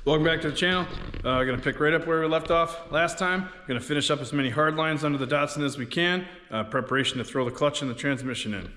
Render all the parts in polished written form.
Welcome back to the channel. Gonna pick right up where we left off last time. Gonna finish up as many hard lines under the Datsun as we can. Preparation to throw the clutch and the transmission in.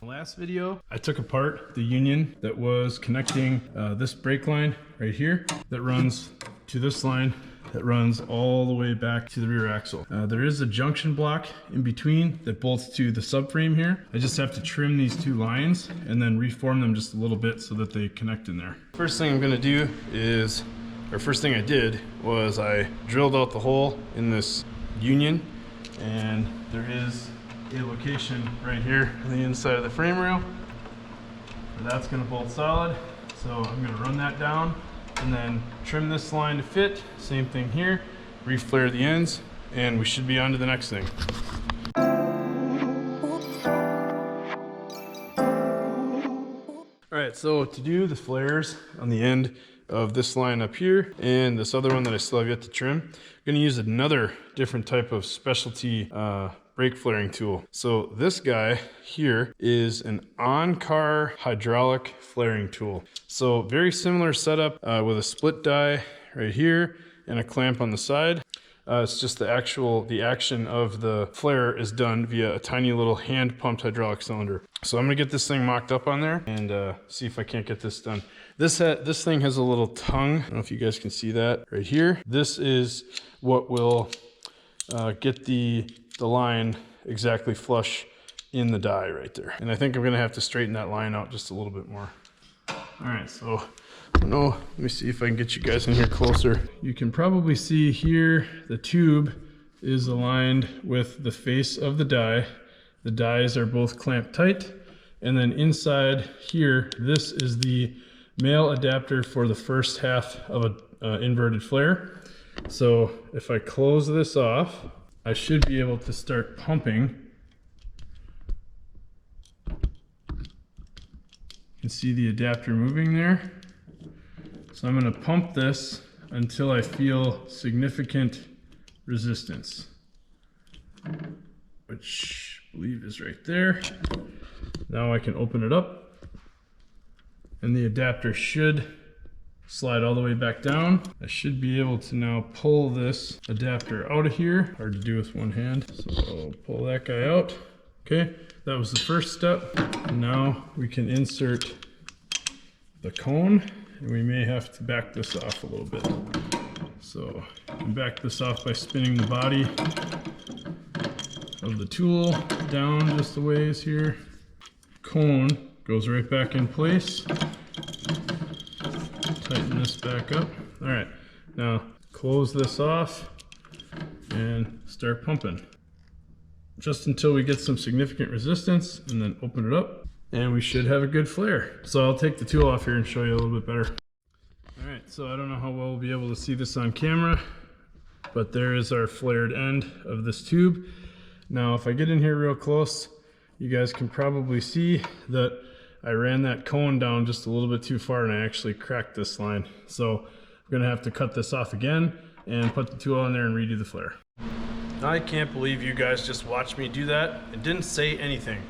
Last video, I took apart the union that was connecting this brake line right here that runs to this line that runs all the way back to the rear axle. There is a junction block in between that bolts to the subframe here. I just have to trim these two lines and then reform them just a little bit so that they connect in there. First thing I'm gonna do is, or first thing I did was I drilled out the hole in this union, and there is a location right here on the inside of the frame rail. That's going to bolt solid, so I'm going to run that down and then trim this line to fit. Same thing here, reflare the ends, and we should be on to the next thing. Alright, so to do the flares on the end of this line up here and this other one that I still have yet to trim, I'm going to use another different type of specialty brake flaring tool. So this guy here is an on-car hydraulic flaring tool. So very similar setup with a split die right here and a clamp on the side. It's just the action of the flare is done via a tiny little hand pumped hydraulic cylinder. So I'm gonna get this thing mocked up on there and see if I can't get this done. This thing has a little tongue. I don't know if you guys can see that right here. This is what will get the line exactly flush in the die right there. And I think I'm gonna have to straighten that line out just a little bit more. All right, so I don't know, let me see if I can get you guys in here closer. You can probably see here the tube is aligned with the face of the die. The dies are both clamped tight. And then inside here, this is the male adapter for the first half of an inverted flare. So if I close this off, I should be able to start pumping. You can see the adapter moving there. So I'm going to pump this until I feel significant resistance, which I believe is right there. Now I can open it up and the adapter should slide all the way back down. I should be able to now pull this adapter out of here. Hard to do with one hand. So I'll pull that guy out. Okay, that was the first step. And now we can insert the cone, and we may have to back this off a little bit. So I can back this off by spinning the body of the tool down just a ways here. Cone goes right back in place. Tighten this back up. All right, now close this off and start pumping. Just until we get some significant resistance, and then open it up and we should have a good flare. So I'll take the tool off here and show you a little bit better. All right, so I don't know how well we'll be able to see this on camera, but there is our flared end of this tube. Now if I get in here real close, you guys can probably see that I ran that cone down just a little bit too far and I actually cracked this line. So I'm gonna have to cut this off again and put the tool on there and redo the flare. I can't believe you guys just watched me do that and didn't say anything.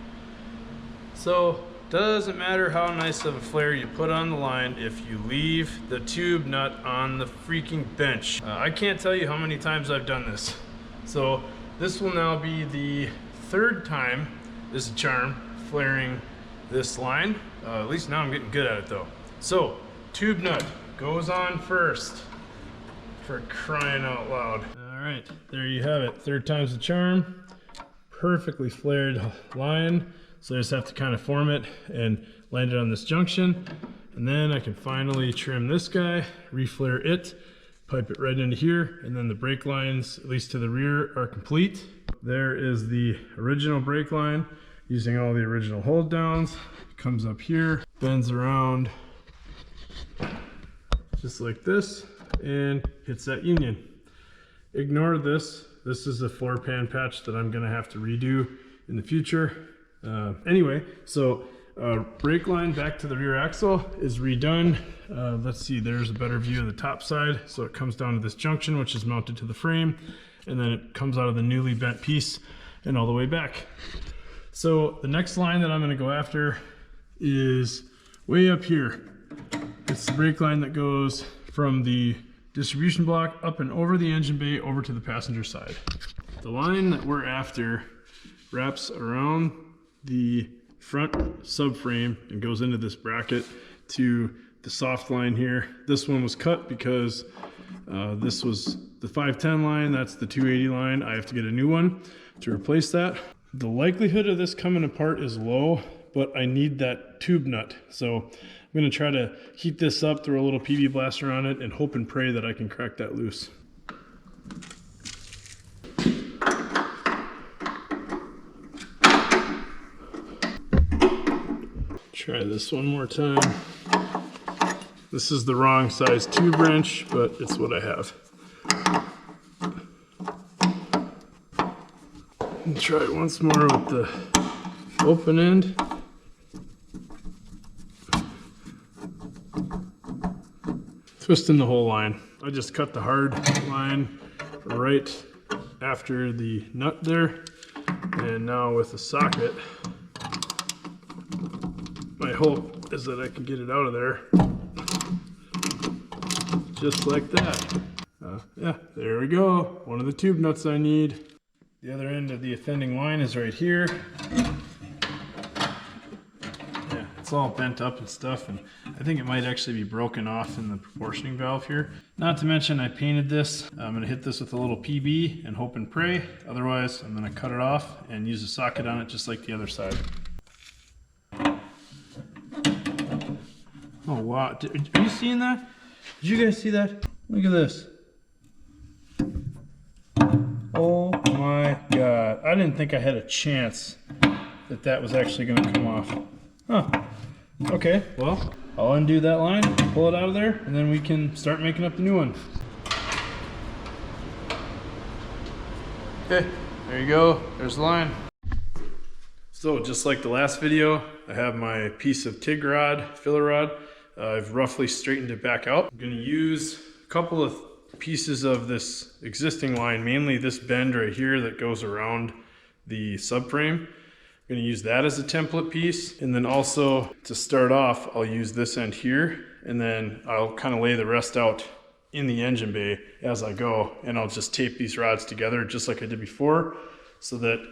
So doesn't matter how nice of a flare you put on the line if you leave the tube nut on the freaking bench. I can't tell you how many times I've done this. So this will now be the third time this is a charm flaring this line. At least now I'm getting good at it though. So tube nut goes on first, for crying out loud. All right, there you have it. Third time's the charm. Perfectly flared line. So I just have to kind of form it and land it on this junction. And then I can finally trim this guy, reflare it, pipe it right into here. And then the brake lines, at least to the rear, are complete. There is the original brake line using all the original hold downs. It comes up here, bends around just like this, and hits that union. Ignore this. This is a floor pan patch that I'm gonna have to redo in the future. Anyway, so Brake line back to the rear axle is redone. Let's see, there's a better view of the top side. So it comes down to this junction, which is mounted to the frame, and then it comes out of the newly bent piece and all the way back. So the next line that I'm going to go after is way up here. It's the brake line that goes from the distribution block up and over the engine bay over to the passenger side. The line that we're after wraps around the front subframe and goes into this bracket to the soft line here. This one was cut because this was the 510 line, that's the 280 line. I have to get a new one to replace that. The likelihood of this coming apart is low, but I need that tube nut. So I'm gonna try to heat this up, throw a little PB blaster on it, and hope and pray that I can crack that loose. Try this one more time. This is the wrong size tube wrench, but it's what I have. And try it once more with the open end. Twisting the whole line. I just cut the hard line right after the nut there. And now with the socket, my hope is that I can get it out of there just like that. Yeah, there we go. One of the tube nuts I need. The other end of the offending line is right here. Yeah, it's all bent up and stuff, and I think it might actually be broken off in the proportioning valve here. Not to mention I painted this. I'm gonna hit this with a little PB and hope and pray. Otherwise, I'm gonna cut it off and use a socket on it just like the other side. Oh wow, are you seeing that? Did you guys see that? Look at this. Oh my God. I didn't think I had a chance that that was actually gonna come off. Huh. Okay, well, I'll undo that line, pull it out of there, and then we can start making up the new one. Okay, there you go, there's the line. So just like the last video, I have my piece of TIG rod, filler rod. I've roughly straightened it back out. I'm gonna use a couple of pieces of this existing line, mainly this bend right here that goes around the subframe. I'm gonna use that as a template piece. And then also to start off, I'll use this end here, and then I'll kind of lay the rest out in the engine bay as I go. And I'll just tape these rods together just like I did before, so that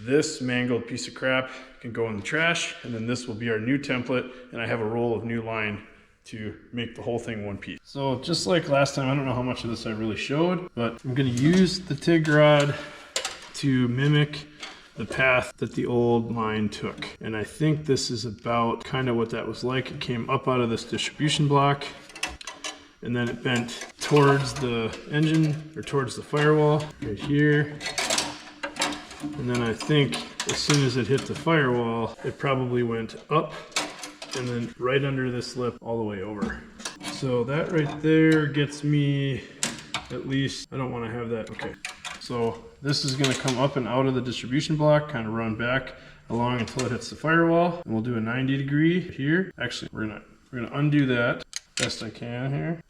this mangled piece of crap can go in the trash, and then this will be our new template, and I have a roll of new line to make the whole thing one piece. So just like last time, I don't know how much of this I really showed, but I'm gonna use the TIG rod to mimic the path that the old line took. And I think this is about kind of what that was like. It came up out of this distribution block, and then it bent towards the engine, or towards the firewall, right here. And then I think as soon as it hit the firewall, it probably went up and then right under this lip all the way over. So that right there gets me at least, I don't want to have that, okay. So this is going to come up and out of the distribution block, kind of run back along until it hits the firewall. And we'll do a 90 degree here. Actually, we're gonna undo that best I can here.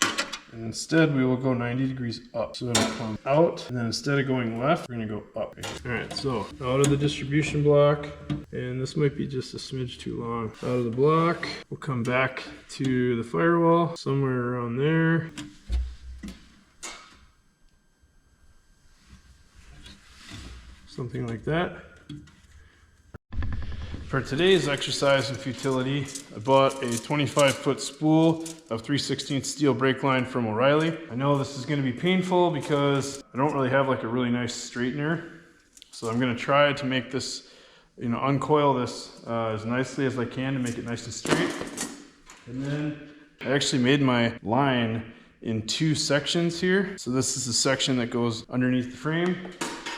And instead we will go 90 degrees up. So it'll come out, and then instead of going left, we're gonna go up. All right, so out of the distribution block, and this might be just a smidge too long. Out of the block, we'll come back to the firewall, somewhere around there. Something like that. For today's exercise in futility, I bought a 25-foot spool of 3/16 steel brake line from O'Reilly. I know this is going to be painful because I don't really have like a really nice straightener. So I'm going to try to make this, uncoil this as nicely as I can to make it nice and straight. And then I actually made my line in two sections here. So this is the section that goes underneath the frame.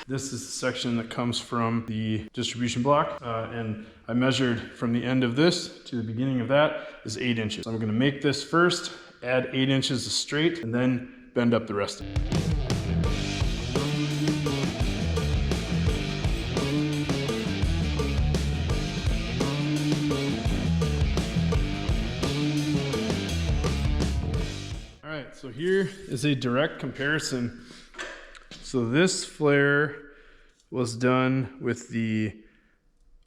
This is the section that comes from the distribution block, and I measured from the end of this to the beginning of that is 8 inches. So I'm going to make this first, add 8 inches of straight, and then bend up the rest of it. So here is a direct comparison. So this flare was done with the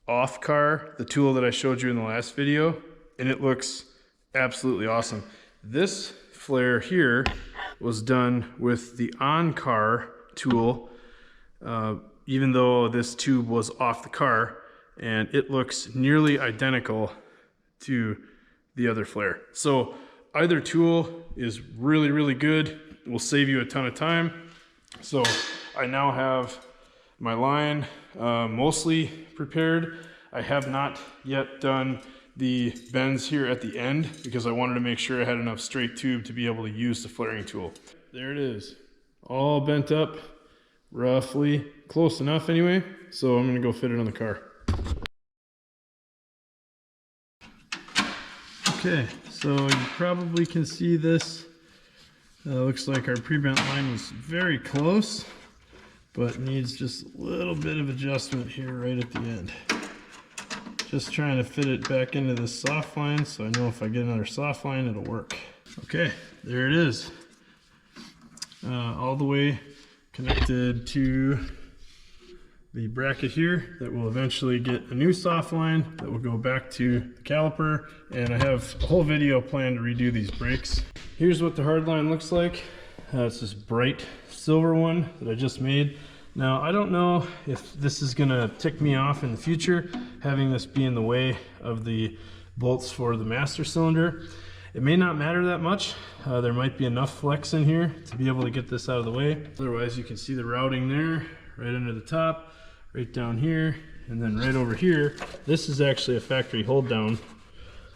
off car, the tool that I showed you in the last video, and it looks absolutely awesome. This flare here was done with the on car tool, even though this tube was off the car, and it looks nearly identical to the other flare. So either tool is really, really good. It will save you a ton of time. So I now have my line mostly prepared. I have not yet done the bends here at the end because I wanted to make sure I had enough straight tube to be able to use the flaring tool. There it is, all bent up, roughly, close enough anyway. So I'm gonna go fit it on the car. Okay, so you probably can see this. Looks like our pre-bent line was very close, but needs just a little bit of adjustment here right at the end. Just trying to fit it back into this soft line, so I know if I get another soft line, it'll work. Okay, there it is. All the way connected to the bracket here that will eventually get a new soft line that will go back to the caliper, and I have a whole video planned to redo these brakes. Here's what the hard line looks like. It's this bright silver one that I just made. Now, I don't know if this is gonna tick me off in the future, having this be in the way of the bolts for the master cylinder. It may not matter that much. There might be enough flex in here to be able to get this out of the way. Otherwise, you can see the routing there, right under the top, right down here, and then right over here. This is actually a factory hold down,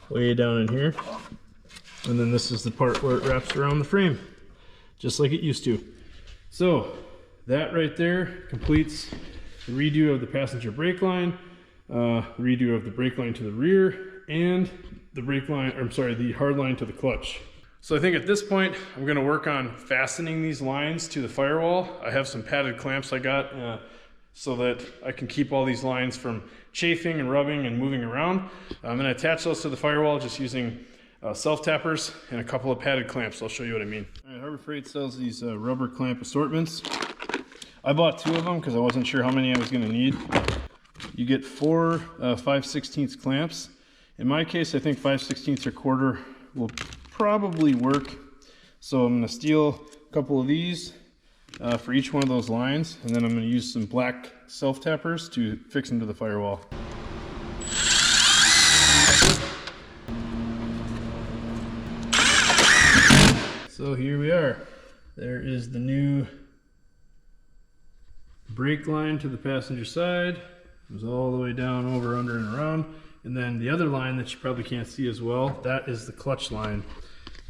way down in here. And then this is the part where it wraps around the frame, just like it used to. So that right there completes the redo of the passenger brake line, redo of the brake line to the rear, and the brake line, or I'm sorry, the hard line to the clutch. So I think at this point, I'm gonna work on fastening these lines to the firewall. I have some padded clamps I got so that I can keep all these lines from chafing and rubbing and moving around. I'm gonna attach those to the firewall just using self-tappers and a couple of padded clamps. I'll show you what I mean. All right, Harbor Freight sells these rubber clamp assortments. I bought 2 of them because I wasn't sure how many I was gonna need. You get 4 5/16 clamps. In my case, I think 5/16 or quarter will probably work. So I'm gonna steal a couple of these for each one of those lines, and then I'm gonna use some black self-tappers to fix them to the firewall. So here we are. There is the new brake line to the passenger side. It goes all the way down, over, under, and around. And then the other line that you probably can't see as well, that is the clutch line.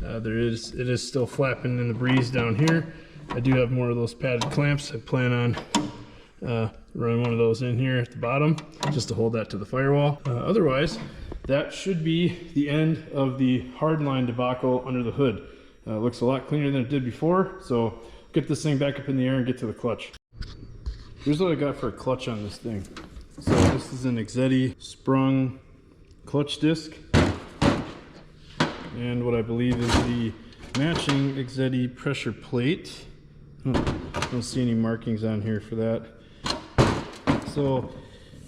It is still flapping in the breeze down here. I do have more of those padded clamps. I plan on running one of those in here at the bottom just to hold that to the firewall. Otherwise, that should be the end of the hard line debacle under the hood. Looks a lot cleaner than it did before, so get this thing back up in the air and get to the clutch. Here's what I got for a clutch on this thing. So this is an Exedi sprung clutch disc, and what I believe is the matching Exedi pressure plate. Don't see any markings on here for that. So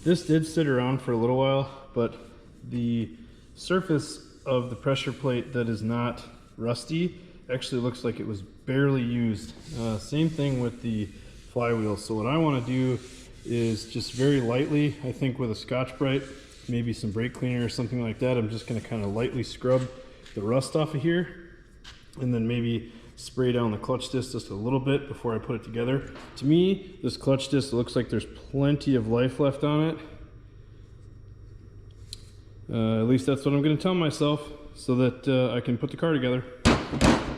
this did sit around for a little while, but the surface of the pressure plate that is not rusty actually looks like it was barely used. Same thing with the flywheel. So what I want to do is just very lightly, I think with a Scotch-Brite, maybe some brake cleaner or something like that, I'm just going to kind of lightly scrub the rust off of here, and then maybe spray down the clutch disc just a little bit before I put it together. To me, this clutch disc looks like there's plenty of life left on it. At least that's what I'm going to tell myself, so that I can put the car together.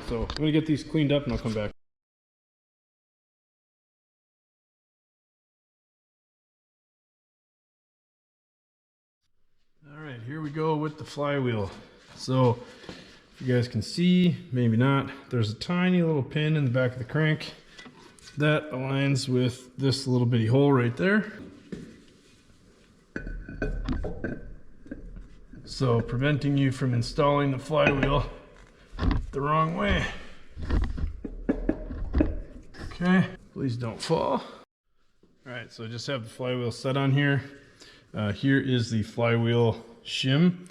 So I'm going to get these cleaned up and I'll come back. Alright, here we go with the flywheel. So if you guys can see, maybe not, there's a tiny little pin in the back of the crank that aligns with this little bitty hole right there. So preventing you from installing the flywheel the wrong way. Okay, please don't fall. All right, so I just have the flywheel set on here. Here is the flywheel shim.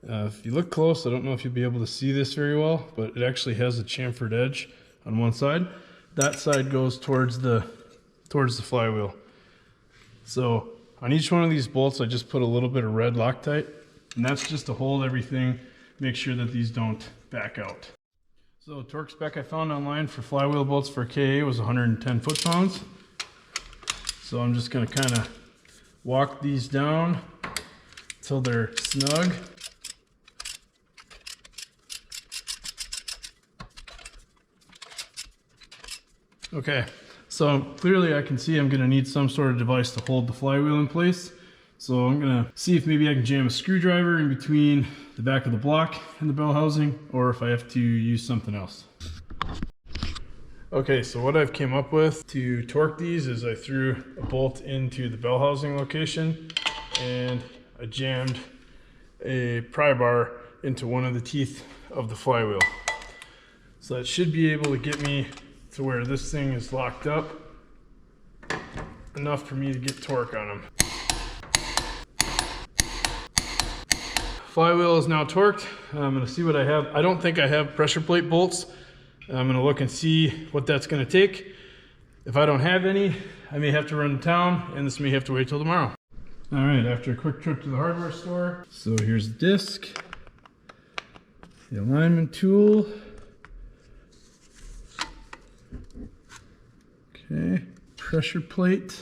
If you look close, I don't know if you'll be able to see this very well, but it actually has a chamfered edge on one side. That side goes towards the flywheel. So on each one of these bolts, I just put a little bit of red Loctite, and that's just to hold everything, make sure that these don't back out. So the torque spec I found online for flywheel bolts for KA was 110 foot-pounds. So I'm just going to kind of walk these down until they're snug. Okay, so clearly I can see I'm going to need some sort of device to hold the flywheel in place. So I'm going to see if maybe I can jam a screwdriver in between the back of the block and the bell housing, or if I have to use something else. Okay, so what I've came up with to torque these is I threw a bolt into the bell housing location and I jammed a pry bar into one of the teeth of the flywheel. So that should be able to get me to where this thing is locked up enough for me to get torque on them. Flywheel is now torqued. I'm going to see what I have. I don't think I have pressure plate bolts. I'm going to look and see what that's going to take. If I don't have any, I may have to run to town, and this may have to wait till tomorrow. All right, after a quick trip to the hardware store. So here's the disc, the alignment tool. Okay, pressure plate.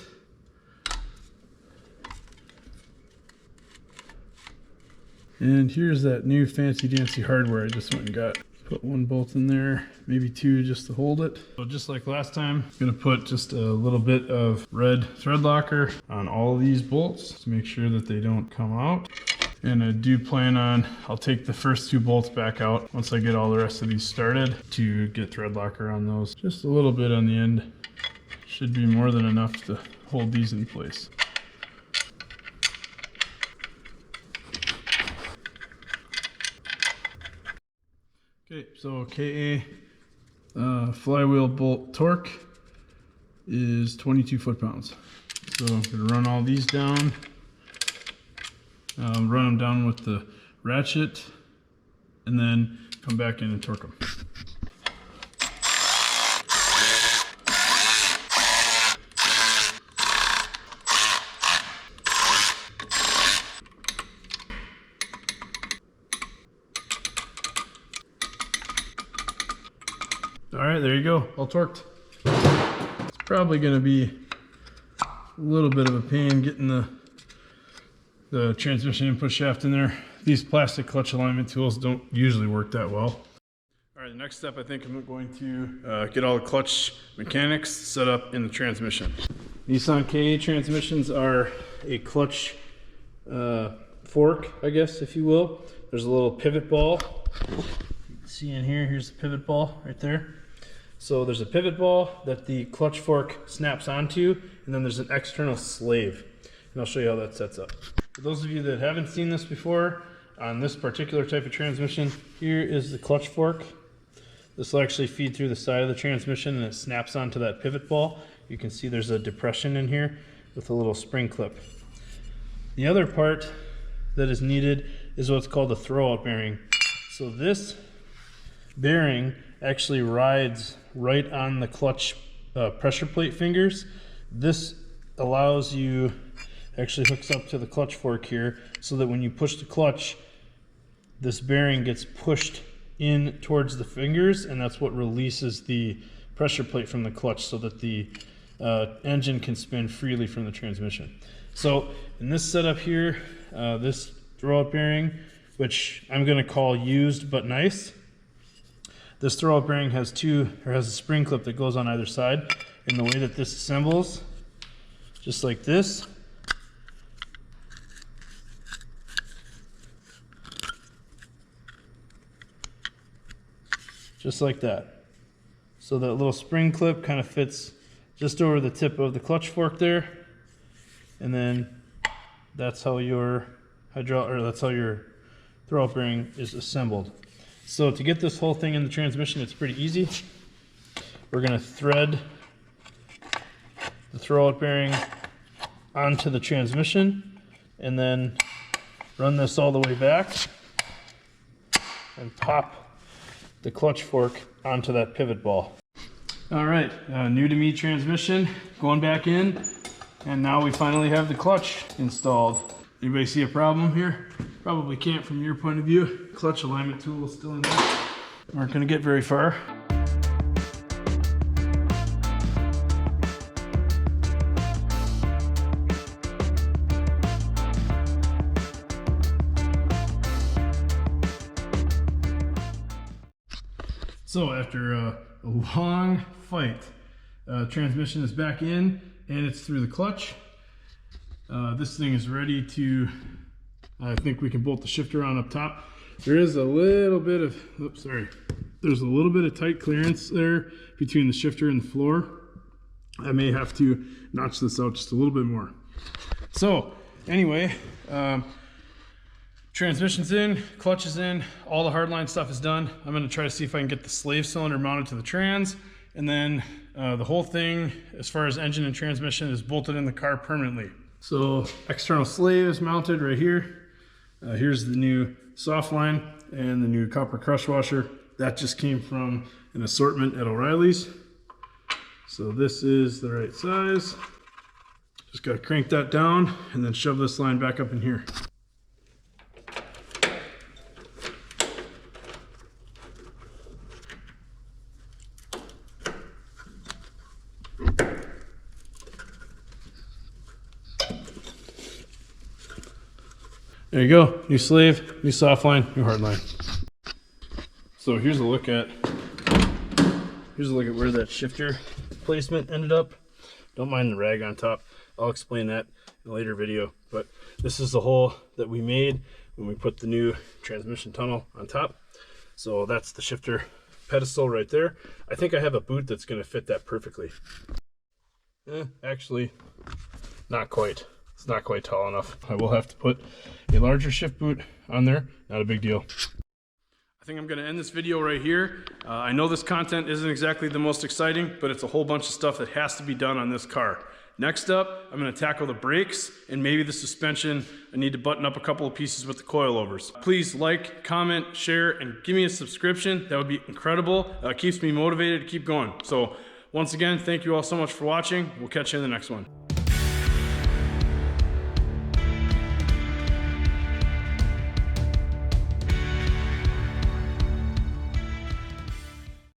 And here's that new fancy dancy hardware I just went and got. Put one bolt in there, maybe two just to hold it. So just like last time, I'm gonna put just a little bit of red thread locker on all of these bolts to make sure that they don't come out. And I do plan on, I'll take the first two bolts back out once I get all the rest of these started to get thread locker on those. Just a little bit on the end. Should be more than enough to hold these in place. Okay, so KA flywheel bolt torque is 22 foot-pounds. So I'm going to run all these down, run them down with the ratchet, and then come back in and torque them. All right, there you go, all torqued. It's probably going to be a little bit of a pain getting the transmission input shaft in there. These plastic clutch alignment tools don't usually work that well. All right, the next step, I think I'm going to get all the clutch mechanics set up in the transmission. Nissan KA transmissions are a clutch fork, I guess, if you will. There's a little pivot ball. You can see in here, here's the pivot ball right there. So there's a pivot ball that the clutch fork snaps onto, and then there's an external slave. And I'll show you how that sets up. For those of you that haven't seen this before, on this particular type of transmission, here is the clutch fork. This will actually feed through the side of the transmission and it snaps onto that pivot ball. You can see there's a depression in here with a little spring clip. The other part that is needed is what's called a throwout bearing. So this bearing actually rides right on the clutch pressure plate fingers. This allows you, actually hooks up to the clutch fork here, so that when you push the clutch, this bearing gets pushed in towards the fingers, and that's what releases the pressure plate from the clutch so that the engine can spin freely from the transmission. So in this setup here, this throwout bearing, which I'm going to call used but nice, this throwout bearing has a spring clip that goes on either side, and the way that this assembles, just like this, just like that. So that little spring clip kind of fits just over the tip of the clutch fork there, and then that's how your throwout bearing is assembled. So to get this whole thing in the transmission, it's pretty easy. We're going to thread throwout bearing onto the transmission and then run this all the way back and pop the clutch fork onto that pivot ball. All right, new to me transmission going back in, and now we finally have the clutch installed. Anybody see a problem here? Probably can't from your point of view. Clutch alignment tool is still in there. Aren't gonna get very far. So after a long fight, transmission is back in and it's through the clutch. This thing is ready to, I think we can bolt the shifter on up top. There is a little bit of, oops, sorry. There's a little bit of tight clearance there between the shifter and the floor. I may have to notch this out just a little bit more. So anyway, transmission's in, clutch is in, all the hardline stuff is done. I'm gonna try to see if I can get the slave cylinder mounted to the trans, and then the whole thing, as far as engine and transmission, is bolted in the car permanently. So external slave is mounted right here. Here's the new soft line and the new copper crush washer. That just came from an assortment at O'Reilly's. So this is the right size. Just gotta crank that down and then shove this line back up in here. There you go, new slave, new soft line, new hard line. So here's a look at where that shifter placement ended up. Don't mind the rag on top. I'll explain that in a later video. But this is the hole that we made when we put the new transmission tunnel on top. So that's the shifter pedestal right there. I think I have a boot that's gonna fit that perfectly. Actually, not quite. It's not quite tall enough. I will have to put a larger shift boot on there. Not a big deal. I think I'm going to end this video right here. I know this content isn't exactly the most exciting, but it's a whole bunch of stuff that has to be done on this car. Next up, I'm going to tackle the brakes and maybe the suspension. I need to button up a couple of pieces with the coilovers. Please like, comment, share, and give me a subscription. That would be incredible. It keeps me motivated to keep going. So once again, thank you all so much for watching. We'll catch you in the next one.